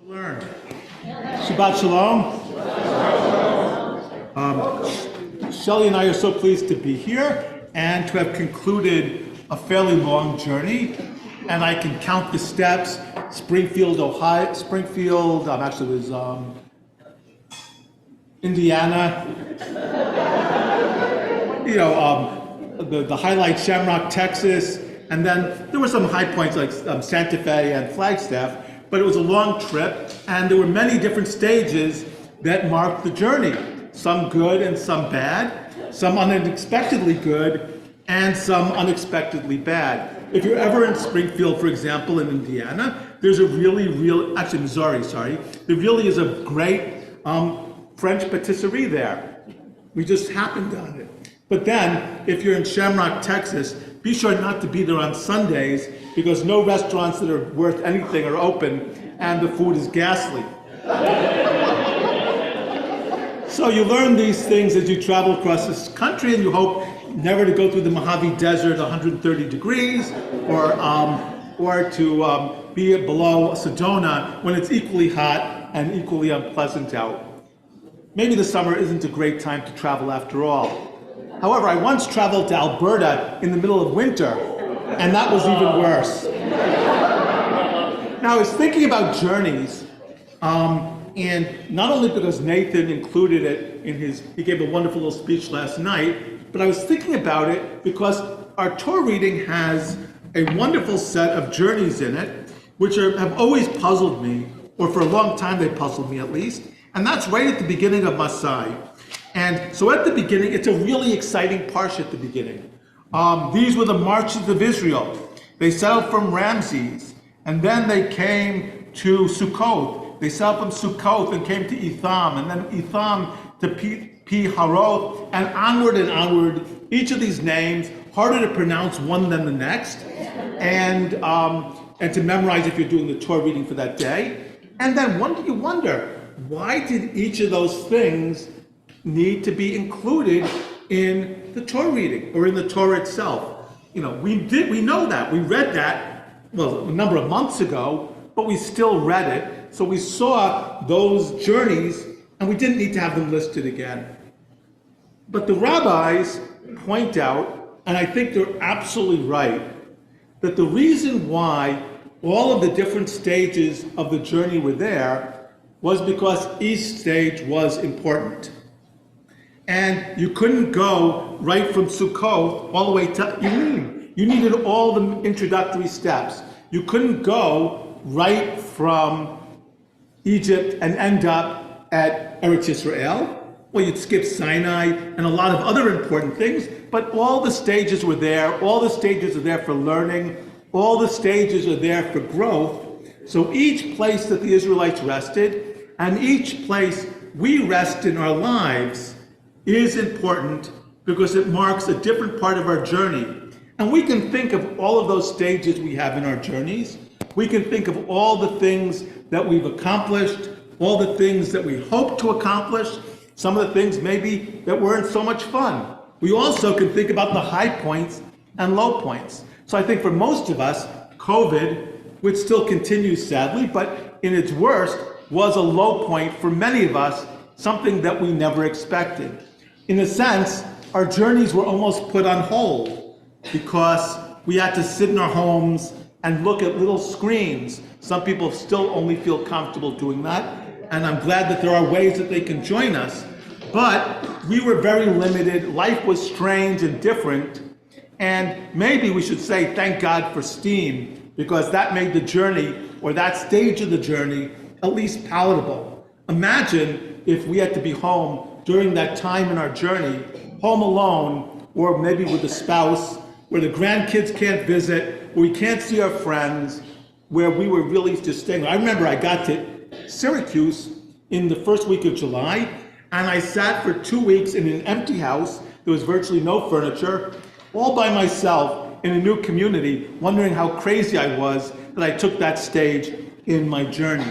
Learn. Shabbat Shalom. Shelley and I are so pleased to be here and to have concluded a fairly long journey. And I can count the steps. Springfield, Ohio. Springfield, actually it was Indiana. The highlight, Shamrock, Texas. And then there were some high points like Santa Fe and Flagstaff. But it was a long trip, and there were many different stages that marked the journey. Some good and some bad, some unexpectedly good, and some unexpectedly bad. If you're ever in Springfield, for example, in Indiana, there's a Missouri, there really is a great French patisserie there. We just happened on it. But then, if you're in Shamrock, Texas, be sure not to be there on Sundays because no restaurants that are worth anything are open and the food is ghastly. So you learn these things as you travel across this country, and you hope never to go through the Mojave Desert 130 degrees or to be below Sedona when it's equally hot and equally unpleasant out. Maybe the summer isn't a great time to travel after all. However, I once traveled to Alberta in the middle of winter, and that was even worse. Now, I was thinking about journeys, and not only because Nathan included it he gave a wonderful little speech last night, but I was thinking about it because our Torah reading has a wonderful set of journeys in it, which have always puzzled me, or for a long time they puzzled me at least, and that's right at the beginning of Masei. And so at the beginning, it's a really exciting parsha at the beginning. These were the marches of Israel. They set out from Ramses, and then they came to Sukkoth. They set out from Sukkoth and came to Etham, and then Etham to Pi-Haroth, and onward. Each of these names, harder to pronounce one than the next, and to memorize if you're doing the Torah reading for that day. And then you wonder, why did each of those things need to be included in the Torah reading or in the Torah itself? We know that. We read that, a number of months ago, but we still read it. So we saw those journeys and we didn't need to have them listed again. But the rabbis point out, and I think they're absolutely right, that the reason why all of the different stages of the journey were there was because each stage was important. And you couldn't go right from Sukkoth all the way to Elim. You needed all the introductory steps. You couldn't go right from Egypt and end up at Eretz Yisrael. Well, you'd skip Sinai and a lot of other important things, but all the stages were there. All the stages are there for learning. All the stages are there for growth. So each place that the Israelites rested and each place we rest in our lives is important because it marks a different part of our journey. And we can think of all of those stages we have in our journeys. We can think of all the things that we've accomplished, all the things that we hope to accomplish, some of the things maybe that weren't so much fun. We also can think about the high points and low points. So I think for most of us, COVID, which still continues sadly, but in its worst, was a low point for many of us, something that we never expected. In a sense, our journeys were almost put on hold because we had to sit in our homes and look at little screens. Some people still only feel comfortable doing that, and I'm glad that there are ways that they can join us. But we were very limited. Life was strange and different, and maybe we should say thank God for Steam, because that made the journey, or that stage of the journey, at least palatable. Imagine if we had to be home during that time in our journey, home alone, or maybe with a spouse, where the grandkids can't visit, where we can't see our friends, where we were really just staying. I remember I got to Syracuse in the first week of July, and I sat for 2 weeks in an empty house. There was virtually no furniture, all by myself in a new community, wondering how crazy I was that I took that stage in my journey.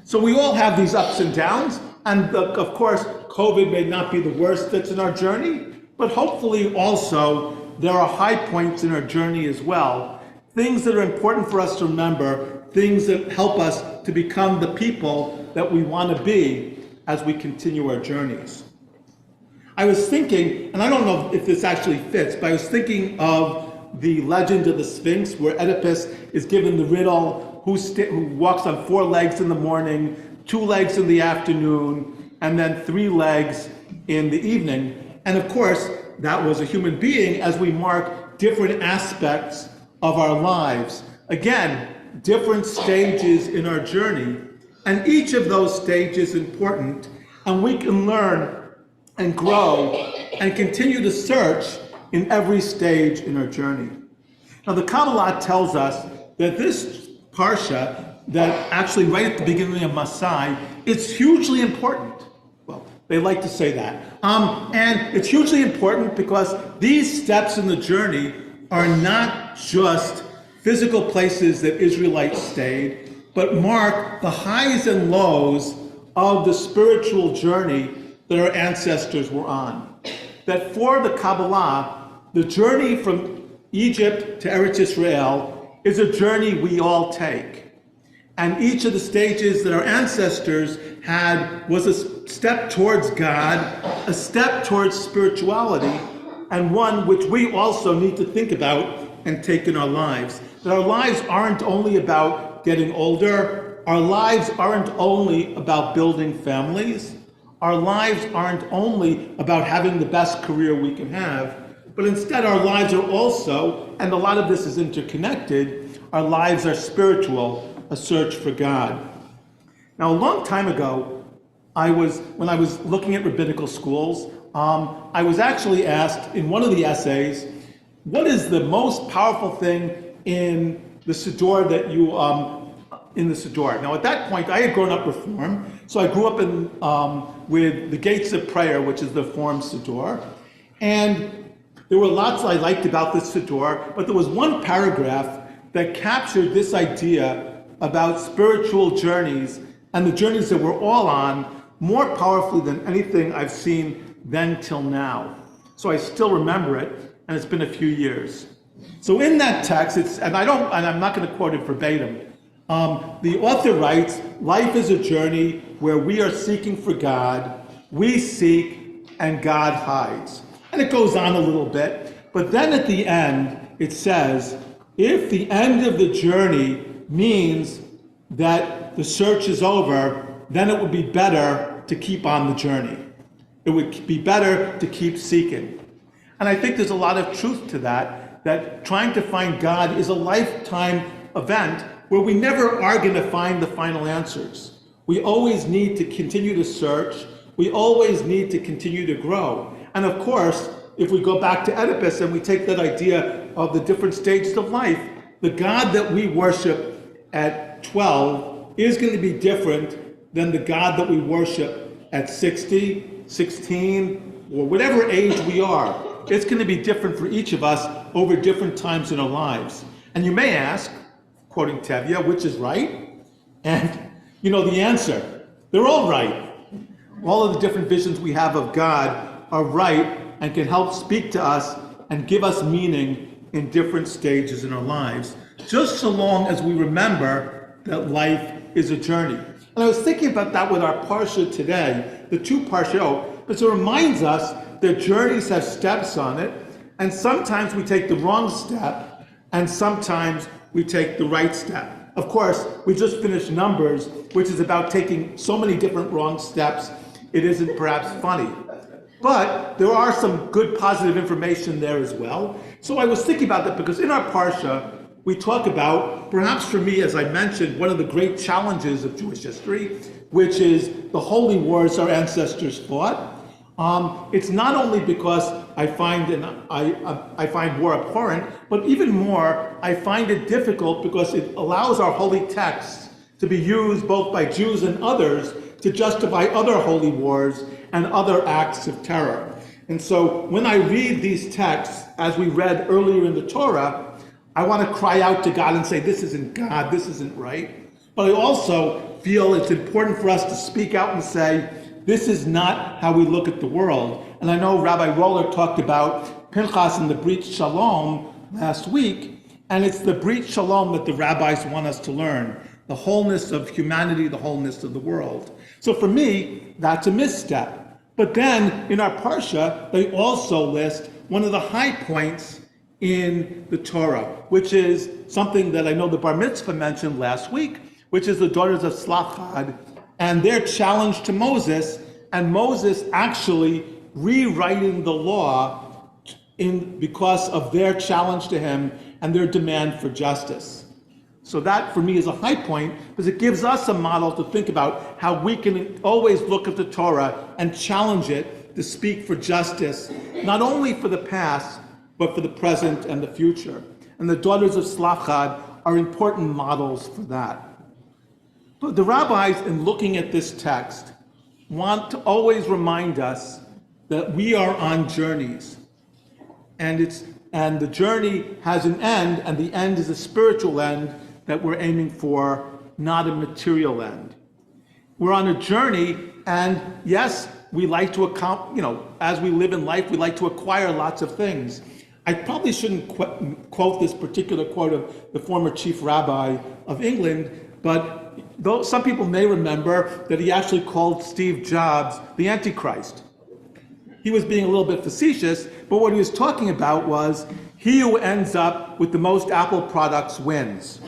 So we all have these ups and downs, and of course, COVID may not be the worst that's in our journey, but hopefully also there are high points in our journey as well. things that are important for us to remember, things that help us to become the people that we want to be as we continue our journeys. I was thinking, and I don't know if this actually fits, but I was thinking of the legend of the Sphinx, where Oedipus is given the riddle, who walks on 4 legs in the morning, 2 legs in the afternoon, and then 3 legs in the evening. And of course, that was a human being as we mark different aspects of our lives. Again, different stages in our journey, and each of those stages is important, and we can learn and grow and continue to search in every stage in our journey. Now, the Kabbalah tells us that this parsha, that actually right at the beginning of Masai, it's hugely important. Well, they like to say that. And it's hugely important because these steps in the journey are not just physical places that Israelites stayed, but mark the highs and lows of the spiritual journey that our ancestors were on. That for the Kabbalah, the journey from Egypt to Eretz Israel is a journey we all take. And each of the stages that our ancestors had was a step towards God, a step towards spirituality, and one which we also need to think about and take in our lives. That our lives aren't only about getting older, our lives aren't only about building families, our lives aren't only about having the best career we can have, but instead our lives are also, and a lot of this is interconnected, our lives are spiritual, a search for God. Now, a long time ago, when I was looking at rabbinical schools, I was actually asked in one of the essays, what is the most powerful thing in the Siddur that you, in the Siddur? Now, at that point, I had grown up Reform, so I grew up with the Gates of Prayer, which is the Reform Siddur, and there were lots I liked about this Siddur, but there was one paragraph that captured this idea about spiritual journeys and the journeys that we're all on more powerfully than anything I've seen then till now. So I still remember it, and it's been a few years. So in that text, and I'm not going to quote it verbatim. The author writes, "Life is a journey where we are seeking for God, we seek, and God hides." And it goes on a little bit, but then at the end, it says, if the end of the journey means that the search is over, then it would be better to keep on the journey. It would be better to keep seeking. And I think there's a lot of truth to that trying to find God is a lifetime event where we never are going to find the final answers. We always need to continue to search. We always need to continue to grow. And of course, if we go back to Oedipus and we take that idea of the different stages of life, the God that we worship at 12 is going to be different than the God that we worship at 60, 16, or whatever age we are. It's going to be different for each of us over different times in our lives. And you may ask, quoting Tevye, which is right? And you know the answer. They're all right. All of the different visions we have of God are right and can help speak to us and give us meaning in different stages in our lives, just so long as we remember that life is a journey. And I was thinking about that with our Parsha today, the 2 Parshot, because it reminds us that journeys have steps on it, and sometimes we take the wrong step, and sometimes we take the right step. Of course, we just finished Numbers, which is about taking so many different wrong steps, it isn't perhaps funny. But there are some good positive information there as well. So I was thinking about that because in our Parsha, we talk about, perhaps for me, as I mentioned, one of the great challenges of Jewish history, which is the holy wars our ancestors fought. It's not only because I find war abhorrent, but even more, I find it difficult because it allows our holy texts to be used both by Jews and others to justify other holy wars and other acts of terror. And so when I read these texts, as we read earlier in the Torah, I want to cry out to God and say, this isn't God, this isn't right. But I also feel it's important for us to speak out and say, this is not how we look at the world. And I know Rabbi Roller talked about Pinchas and the Brit Shalom last week, And it's the Brit Shalom that the rabbis want us to learn, the wholeness of humanity, the wholeness of the world. So for me, that's a misstep. But then in our Parsha, they also list one of the high points in the Torah, which is something that I know the Bar Mitzvah mentioned last week, which is the daughters of Tzlachad and their challenge to Moses, and Moses actually rewriting the law because of their challenge to him and their demand for justice. So that for me is a high point because it gives us a model to think about how we can always look at the Torah and challenge it to speak for justice, not only for the past, but for the present and the future. And the daughters of Tzlachad are important models for that. But the rabbis, in looking at this text, want to always remind us that we are on journeys. And the journey has an end, and the end is a spiritual end that we're aiming for, not a material end. We're on a journey, and yes, we like to as we live in life, we like to acquire lots of things. I probably shouldn't quote this particular quote of the former chief rabbi of England, but though some people may remember that he actually called Steve Jobs the Antichrist. He was being a little bit facetious, but what he was talking about was he who ends up with the most Apple products wins.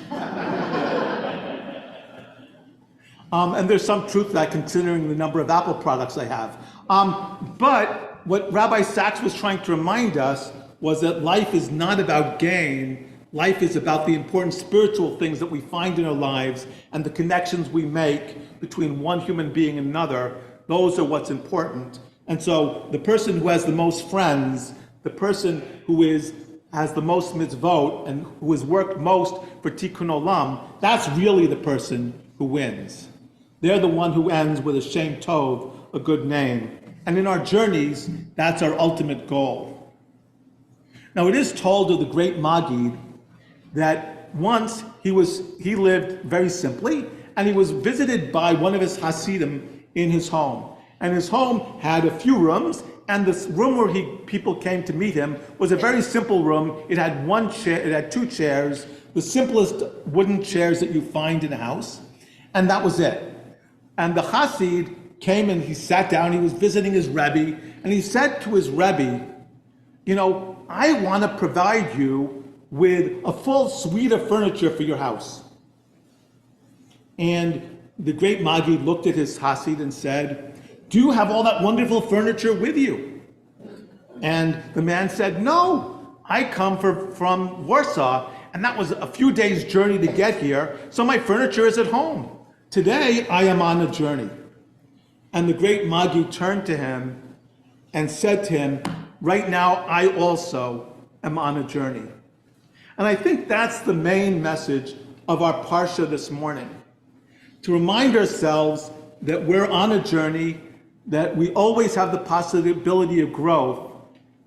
And there's some truth to that considering the number of Apple products I have. But what Rabbi Sachs was trying to remind us was that life is not about gain. Life is about the important spiritual things that we find in our lives and the connections we make between one human being and another. Those are what's important. And so the person who has the most friends, the person who has the most mitzvot and who has worked most for Tikkun Olam, that's really the person who wins. They're the one who ends with a Shem Tov, a good name. And in our journeys, that's our ultimate goal. Now it is told of the great Maggid that once he lived very simply, and he was visited by one of his Hasidim in his home. And his home had a few rooms, and this room where people came to meet him was a very simple room. It had one chair, it had two chairs, the simplest wooden chairs that you find in a house, and that was it. And the Hasid came and he sat down, he was visiting his Rabbi, and he said to his Rabbi, I want to provide you with a full suite of furniture for your house. And the great Maggid looked at his Hasid and said, do you have all that wonderful furniture with you? And the man said, no, I come from Warsaw, and that was a few days' journey to get here, so my furniture is at home. Today, I am on a journey. And the great Maggid turned to him and said to him, right now, I also am on a journey. And I think that's the main message of our Parsha this morning. To remind ourselves that we're on a journey, that we always have the possibility of growth,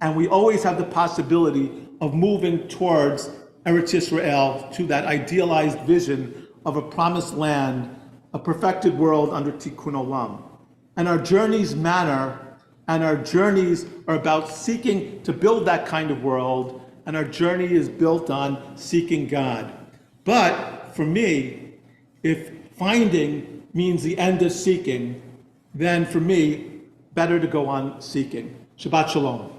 and we always have the possibility of moving towards Eretz Yisrael, to that idealized vision of a promised land, a perfected world under Tikkun Olam. And our journeys matter, and our journeys are about seeking to build that kind of world, and our journey is built on seeking God. But for me, if finding means the end of seeking, then for me, better to go on seeking. Shabbat Shalom.